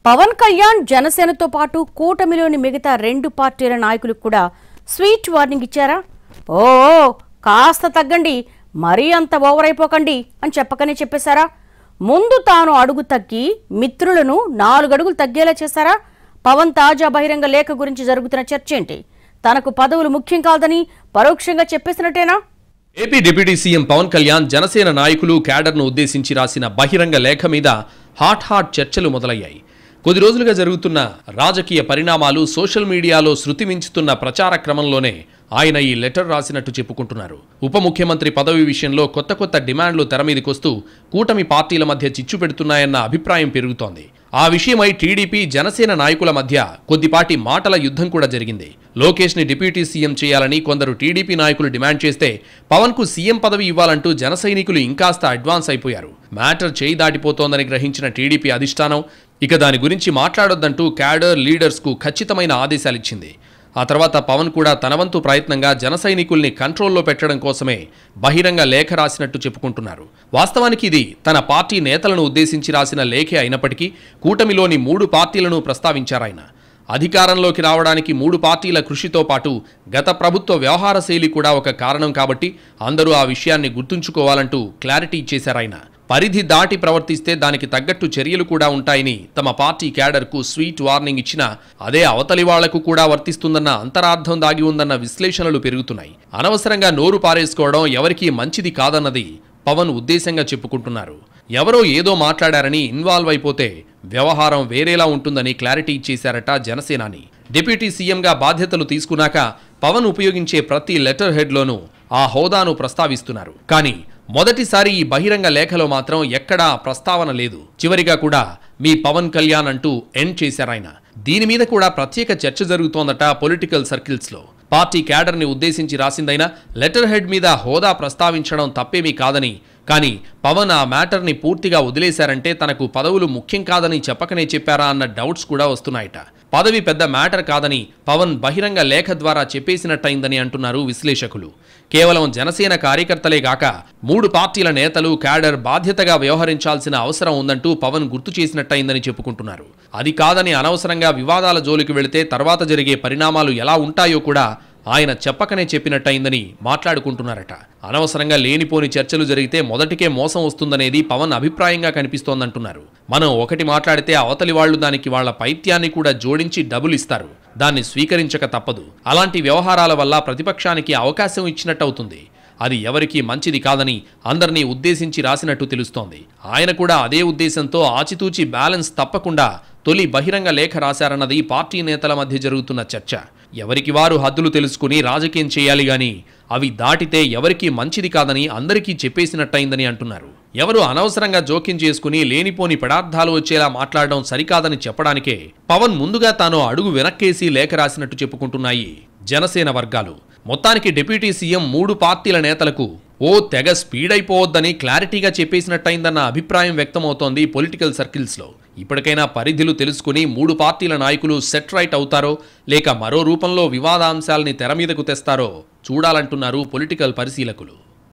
పవన్ కళ్యాణ్ జనసేనతో పాటు కూటమిలోని మిగతా రెండు పార్టీల నాయకులకు కూడా స్వీట్ వార్నింగ్ ఇచ్చారా? ఓ కాస్త తగ్గండి, మరీ అంత ఓవర్ అయిపోకండి అని చెప్పకనే చెప్పేశారా? ముందు తాను అడుగు తగ్గి మిత్రులను 4 అడుగులు తగ్గేలా చేశారా? పవన్ తాజా బహిరంగ లేఖ గురించి జరుగుతున్న చర్చ ఏంటి? తనకు పదవులు ముఖ్యం కాదని పరోక్షంగా చెప్పేసినట్టేనా? AP deputy CM Pawan Kalyan Janasena నాయకులు క్యాడర్ను ఉద్దేశించి రాసిన బహిరంగ లేఖ మీద హాట్ చర్చలు మొదలయ్యాయి. కొద్ది రోజులుగా జరుగుతున్న రాజకీయ పరిణామాలు, సోషల్ మీడియాలో శృతి మించుతున్న ప్రచార క్రమంలోనే ఆయన ఈ లెటర్ రాసినట్టు చెప్పుకుంటున్నారు. ఉప ముఖ్యమంత్రి పదవి విషయంలో కొత్త డిమాండ్లు తెరమీదికొస్తూ కూటమి పార్టీల మధ్య చిచ్చు పెడుతున్నాయన్న అభిప్రాయం పెరుగుతోంది. ఆ విషయమై టీడీపీ, జనసేన నాయకుల మధ్య కొద్దిపాటి మాటల యుద్ధం కూడా జరిగింది. లోకేష్ ని డిప్యూటీ సీఎం చేయాలని కొందరు టీడీపీ నాయకులు డిమాండ్ చేస్తే పవన్ కు సీఎం పదవి ఇవ్వాలంటూ జన సైనికులు ఇంకాస్త అడ్వాన్స్ అయిపోయారు. మ్యాటర్ చేయి దాటిపోతోందని గ్రహించిన టీడీపీ అధిష్టానం ఇక దాని గురించి మాట్లాడొద్దంటూ క్యాడర్ లీడర్స్ కు ఖచ్చితమైన ఆదేశాలిచ్చింది. ఆ తర్వాత పవన్ కూడా తన వంతు ప్రయత్నంగా జన సైనికుల్ని కంట్రోల్లో పెట్టడం కోసమే బహిరంగ లేఖ రాసినట్టు చెప్పుకుంటున్నారు. వాస్తవానికి ఇది తన పార్టీ నేతలను ఉద్దేశించి రాసిన లేఖే అయినప్పటికీ కూటమిలోని 3 పార్టీలను ప్రస్తావించారాయన. అధికారంలోకి రావడానికి 3 పార్టీల కృషితో పాటు గత ప్రభుత్వ వ్యవహార శైలి కూడా ఒక కారణం కాబట్టి అందరూ ఆ విషయాన్ని గుర్తుంచుకోవాలంటూ క్లారిటీ ఇచ్చేశారాయన. పరిధి దాటి ప్రవర్తిస్తే దానికి తగ్గట్టు చర్యలు కూడా ఉంటాయని తమ పార్టీ క్యాడర్కు స్వీట్ వార్నింగ్ ఇచ్చినా అదే అవతలి వాళ్లకు కూడా వర్తిస్తుందన్న అంతరార్థం దాగి ఉందన్న విశ్లేషణలు పెరుగుతున్నాయి. అనవసరంగా నోరు పారేసుకోవడం ఎవరికీ మంచిది కాదన్నది పవన్ ఉద్దేశంగా చెప్పుకుంటున్నారు. ఎవరో ఏదో మాట్లాడారని ఇన్వాల్వ్ అయిపోతే వ్యవహారం వేరేలా ఉంటుందని క్లారిటీ ఇచ్చేశారట జనసేనాని. డిప్యూటీ సీఎంగా బాధ్యతలు తీసుకున్నాక పవన్ ఉపయోగించే ప్రతి లెటర్ హెడ్లోనూ ఆ హోదాను ప్రస్తావిస్తున్నారు. కానీ మొదటిసారి ఈ బహిరంగ లేఖలో మాత్రం ఎక్కడా ప్రస్తావన లేదు. చివరిగా కూడా మీ పవన్ కళ్యాణ్ అంటూ ఎండ్ చేశారాయన. దీని మీద కూడా ప్రత్యేక చర్చ జరుగుతోందట పొలిటికల్ సర్కిల్స్లో. పార్టీ క్యాడర్ని ఉద్దేశించి రాసిందైనా లెటర్ హెడ్ మీద హోదా ప్రస్తావించడం తప్పేమీ కాదని, కానీ పవన్ ఆ మ్యాటర్ని పూర్తిగా వదిలేశారంటే తనకు పదవులు ముఖ్యం కాదని చెప్పకనే చెప్పారా అన్న డౌట్స్ కూడా వస్తున్నాయట. పదవి పెద్ద మ్యాటర్ కాదని పవన్ బహిరంగ లేఖ ద్వారా చెప్పేసినట్టయిందని అంటున్నారు విశ్లేషకులు. కేవలం జనసేన కార్యకర్తలే గాక 3 పార్టీల నేతలు, క్యాడర్ బాధ్యతగా వ్యవహరించాల్సిన అవసరం ఉందంటూ పవన్ గుర్తు చేసినట్టయిందని చెప్పుకుంటున్నారు. అది కాదని అనవసరంగా వివాదాల జోలికి వెళితే తర్వాత జరిగే పరిణామాలు ఎలా ఉంటాయో కూడా ఆయన చెప్పకనే చెప్పినట్టయిందని మాట్లాడుకుంటున్నారట. అనవసరంగా లేనిపోని చర్చలు జరిగితే మొదటికే మోసం వస్తుందనేది పవన్ అభిప్రాయంగా కనిపిస్తోందంటున్నారు. మనం ఒకటి మాట్లాడితే అవతలి వాళ్లు దానికి వాళ్ల పైత్యాన్ని కూడా జోడించి డబ్బులు ఇస్తారు. దాన్ని స్వీకరించక తప్పదు. అలాంటి వ్యవహారాల వల్ల ప్రతిపక్షానికి అవకాశం ఇచ్చినట్టవుతుంది. అది ఎవరికీ మంచిది కాదని అందరినీ ఉద్దేశించి రాసినట్టు తెలుస్తోంది. ఆయన కూడా అదే ఉద్దేశంతో ఆచితూచి బ్యాలెన్స్ తప్పకుండా తొలి బహిరంగ లేఖ రాశారన్నది పార్టీ నేతల మధ్య జరుగుతున్న చర్చ. ఎవరికి వారు హద్దులు తెలుసుకుని రాజకీయం చేయాలి గాని అవి దాటితే ఎవరికీ మంచిది కాదని అందరికీ చెప్పేసినట్టయిందని అంటున్నారు. ఎవరు అనవసరంగా జోక్యం చేసుకుని లేనిపోని పదార్థాలు వచ్చేలా మాట్లాడడం సరికాదని చెప్పడానికే పవన్ ముందుగా తాను అడుగు వెనక్కేసి లేఖ రాసినట్టు చెప్పుకుంటున్నాయి జనసేన వర్గాలు. మొత్తానికి డిప్యూటీ సీఎం 3 పార్టీల నేతలకు ఓ తెగ స్పీడ్ అయిపోవద్దని క్లారిటీగా చెప్పేసినట్టయిందన్న అభిప్రాయం వ్యక్తమవుతోంది పొలిటికల్ సర్కిల్స్లో. ఇప్పటికైనా పరిధులు తెలుసుకుని 3 పార్టీల నాయకులు సెట్ రైట్ అవుతారో లేక మరో రూపంలో వివాదాంశాల్ని తెరమీదకు తెస్తారో చూడాలంటున్నారు పొలిటికల్ పరిశీలకులు.